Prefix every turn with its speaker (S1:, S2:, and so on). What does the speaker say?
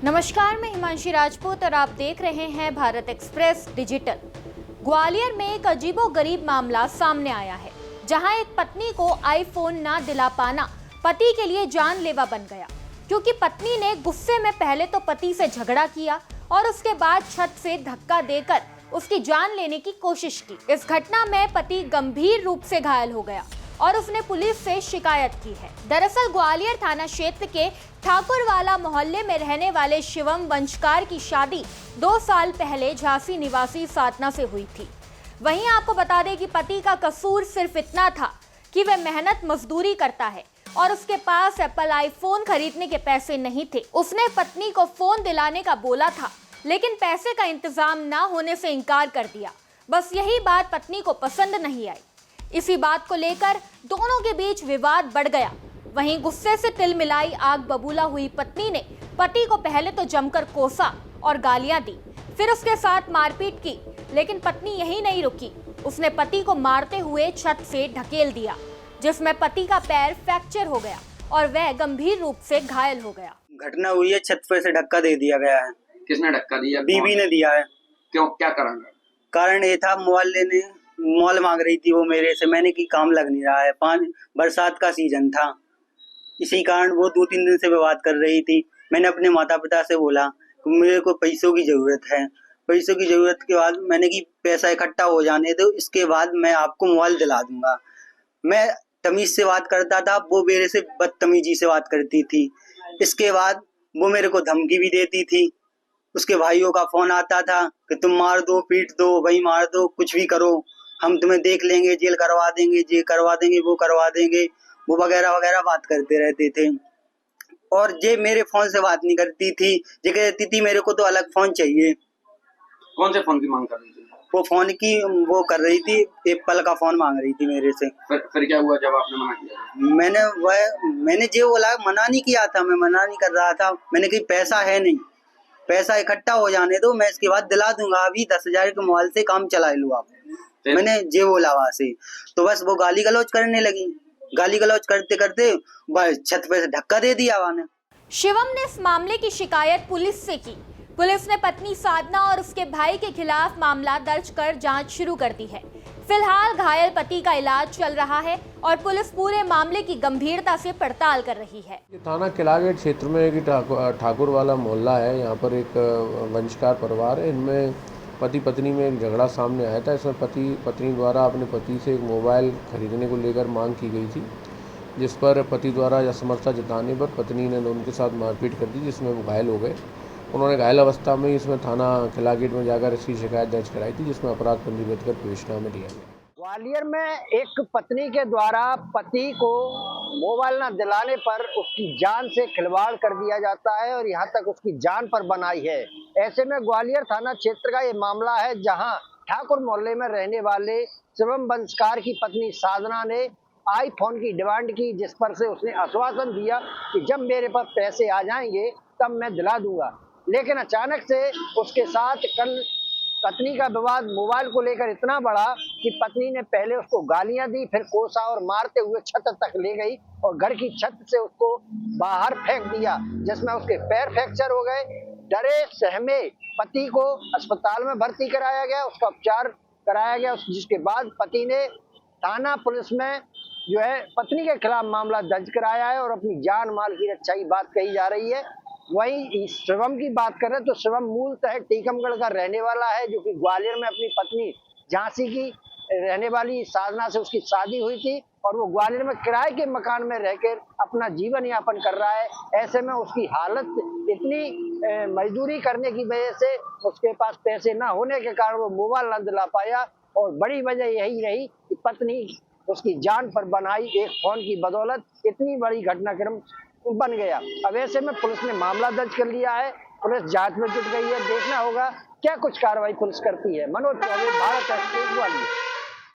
S1: नमस्कार, मैं हिमांशी राजपूत और आप देख रहे हैं भारत एक्सप्रेस डिजिटल। ग्वालियर में एक अजीबोगरीब मामला सामने आया है, जहां एक पत्नी को आईफोन ना दिला पाना पति के लिए जानलेवा बन गया, क्योंकि पत्नी ने गुस्से में पहले तो पति से झगड़ा किया और उसके बाद छत से धक्का देकर उसकी जान लेने की कोशिश की। इस घटना में पति गंभीर रूप से घायल हो गया और उसने पुलिस से शिकायत की है। दरअसल ग्वालियर थाना क्षेत्र के ठाकुरवाला मोहल्ले में रहने वाले शिवम वंशकार की शादी 2 साल पहले झांसी निवासी साधना से हुई थी। वहीं आपको बता दें कि पति का कसूर सिर्फ इतना था कि वह मेहनत मजदूरी करता है और उसके पास एप्पल आईफोन खरीदने के पैसे नहीं थे। उसने पत्नी को फोन दिलाने का बोला था, लेकिन पैसे का इंतजाम ना होने से इनकार कर दिया। बस यही बात पत्नी को पसंद नहीं आई। इसी बात को लेकर दोनों के बीच विवाद बढ़ गया। वहीं गुस्से से तिलमिलाई आग बबूला हुई पत्नी ने पति को पहले तो जमकर कोसा और गालियां दी, फिर उसके साथ मारपीट की। लेकिन पत्नी यही नहीं रुकी, उसने पति को मारते हुए छत से ढकेल दिया, जिसमें पति का पैर फ्रैक्चर हो गया और वह गंभीर रूप से घायल हो गया।
S2: घटना हुई है, छत पर से धक्का दे दिया गया है।
S3: किसने धक्का दिया?
S2: बीवी ने दिया है।
S3: क्यों, क्या करांगा?
S2: कारण ये था, मोबाइल लेने मॉल मांग रही थी वो मेरे से। मैंने की काम लग नहीं रहा है, बरसात का सीजन था, इसी कारण वो 2-3 दिन से विवाद कर रही थी। मैंने अपने माता पिता से बोला कि मेरे को पैसों की जरूरत है। पैसों की जरूरत के बाद मैंने की पैसा इकट्ठा हो जाने दो, इसके बाद मैं आपको मोबाइल दिला दूंगा। मैं तमीज से बात करता था, वो मेरे से बदतमीजी से बात करती थी। इसके बाद वो मेरे को धमकी भी देती थी। उसके भाइयों का फोन आता था कि तुम मार दो, पीट दो, वही मार दो, कुछ भी करो, हम तुम्हें देख लेंगे, जेल करवा देंगे, ये करवा देंगे, वो करवा देंगे, वो वगैरह वगैरह बात करते रहते थे। और ये मेरे फोन से बात नहीं करती थी, ये कहती थी मेरे को तो अलग फोन चाहिए।
S3: कौन से फोन की मांग कर रही थी?
S2: वो फोन की वो कर रही थी, एप्पल का फोन मांग रही थी मेरे से।
S3: फिर क्या हुआ जब आपने मना किया?
S2: मैंने जो बोला, मना नहीं किया था, मैं मना नहीं कर रहा था। मैंने कहा पैसा है नहीं, पैसा इकट्ठा हो जाने दो, मैं इसके बाद दिला दूंगा। अभी 10,000 के मोबाइल से काम चला लो आप। मैंने ये बोला वहां से, तो बस वो गाली गलौज करने लगी। गाली गलौज करते करते छत पे से धक्का दे दिया वहां ने।
S1: शिवम ने इस मामले की शिकायत पुलिस से की। पुलिस ने पत्नी साधना और उसके भाई के खिलाफ मामला दर्ज कर जांच शुरू कर दी है। फिलहाल घायल पति का इलाज चल रहा है और पुलिस पूरे मामले की गंभीरता से पड़ताल कर रही है।
S4: थाना किलागेट क्षेत्र में एक ठाकुर वाला मोहल्ला है। यहाँ पर एक वंशकार परिवार है। इनमें पति पत्नी में एक झगड़ा सामने आया था। इसमें पत्नी द्वारा अपने पति से एक मोबाइल खरीदने को लेकर मांग की गई थी, जिस पर पति द्वारा असमर्थता जताने पर पत्नी ने उनके साथ मारपीट कर दी, जिसमें वो घायल हो गए। उन्होंने घायल अवस्था में इसमें थाना किलागेट में जाकर इसकी शिकायत दर्ज कराई थी, जिसमें अपराध पंजीबद्ध कर पेशनामा दिया गया।
S5: ग्वालियर में एक पत्नी के द्वारा पति को मोबाइल न दिलाने पर उसकी जान से खिलवाड़ कर दिया जाता है और यहाँ तक उसकी जान पर बनाई है। ऐसे में ग्वालियर थाना क्षेत्र का ये मामला है, जहां ठाकुर मोहल्ले में रहने वाले शिवम वंशकार की पत्नी साधना ने आईफोन की डिमांड की, जिस पर से उसने आश्वासन दिया कि जब मेरे पास पैसे आ जाएंगे तब मैं दिला दूंगा। लेकिन अचानक से उसके साथ कल पत्नी का विवाद मोबाइल को लेकर इतना बढ़ा कि पत्नी ने पहले उसको गालियां दी, फिर कोसा और मारते हुए छत तक ले गई और घर की छत से उसको बाहर फेंक दिया, जिसमें उसके पैर फ्रैक्चर हो गए। डरे सहमे पति को अस्पताल में भर्ती कराया गया, उसका उपचार कराया गया, जिसके बाद पति ने थाना पुलिस में जो है पत्नी के खिलाफ मामला दर्ज कराया है और अपनी जान माल की रक्षा की बात कही जा रही है। वहीं शिवम की बात करें तो शिवम मूलतः टीकमगढ़ का रहने वाला है, जो कि ग्वालियर में अपनी पत्नी झांसी की रहने वाली साधना से उसकी शादी हुई थी और वो ग्वालियर में किराए के मकान में रहकर अपना जीवन यापन कर रहा है। ऐसे में उसकी हालत इतनी मजदूरी करने की वजह से उसके पास पैसे न होने के कारण वो मोबाइल न दिला पाया और बड़ी वजह यही रही कि पत्नी उसकी जान पर बनाई एक फोन की बदौलत इतनी बड़ी घटनाक्रम बन गया। अब ऐसे में पुलिस ने मामला दर्ज कर लिया है, पुलिस जांच में जुट गई है। देखना होगा क्या कुछ कार्रवाई पुलिस करती है। मनोज चौबे, भारत एक्सप्रेस, ग्वालियर।